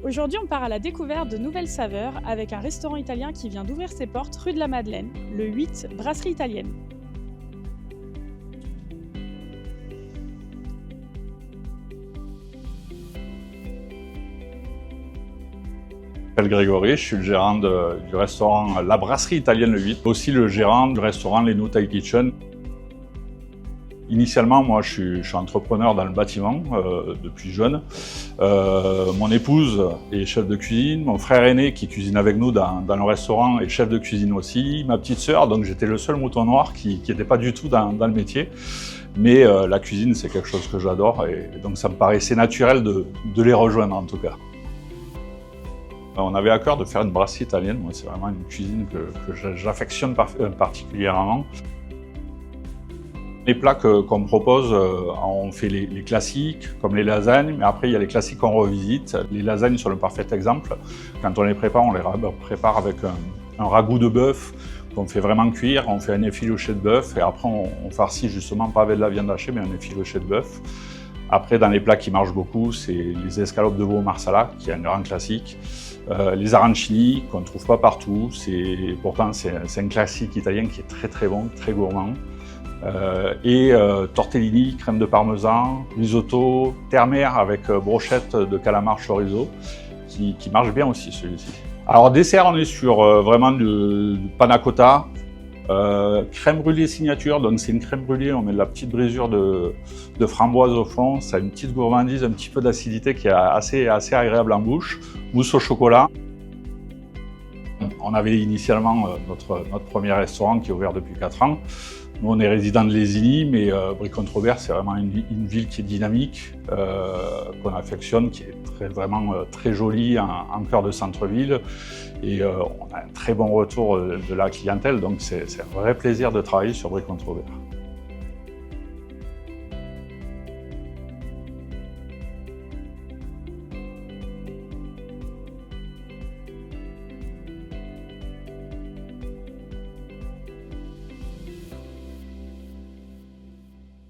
Aujourd'hui, on part à la découverte de nouvelles saveurs avec un restaurant italien qui vient d'ouvrir ses portes rue de la Madeleine, le 8 Brasserie Italienne. Je m'appelle Grégory, je suis le gérant du restaurant La Brasserie Italienne le 8, aussi le gérant du restaurant Les Thai Kitchen. Initialement, moi, je suis entrepreneur dans le bâtiment depuis jeune. Mon épouse est chef de cuisine, mon frère aîné qui cuisine avec nous dans le restaurant est chef de cuisine aussi, ma petite sœur, donc j'étais le seul mouton noir qui n'était pas du tout dans le métier. Mais la cuisine, c'est quelque chose que j'adore et donc ça me paraissait naturel de les rejoindre en tout cas. On avait à cœur de faire une brasserie italienne. Moi, c'est vraiment une cuisine que j'affectionne particulièrement. Les plats qu'on propose, on fait les classiques, comme les lasagnes, mais après il y a les classiques qu'on revisite. Les lasagnes sont le parfait exemple. Quand on les prépare, on les prépare avec un ragoût de bœuf qu'on fait vraiment cuire. On fait un effiloché de bœuf et après on farcit justement pas avec de la viande hachée, mais un effiloché de bœuf. Après, dans les plats qui marchent beaucoup, c'est les escalopes de veau au marsala, qui est un grand classique. Les arancini, qu'on ne trouve pas partout. Pourtant, c'est un classique italien qui est très très bon, très gourmand. Tortellini, crème de parmesan, risotto, terre-mer avec brochette de calamar chorizo, qui marche bien aussi celui-ci. Alors dessert, on est sur vraiment du panna cotta, crème brûlée signature, donc c'est une crème brûlée, on met de la petite brisure de framboise au fond, ça a une petite gourmandise, un petit peu d'acidité qui est assez agréable en bouche, mousse au chocolat. On avait initialement notre premier restaurant qui est ouvert depuis 4 ans. Nous, on est résident de Lézigny, mais Brie-Comte-Robert, c'est vraiment une ville qui est dynamique, qu'on affectionne, qui est vraiment très jolie, en cœur de centre-ville. Et on a un très bon retour de la clientèle, donc c'est un vrai plaisir de travailler sur Brie-Comte-Robert.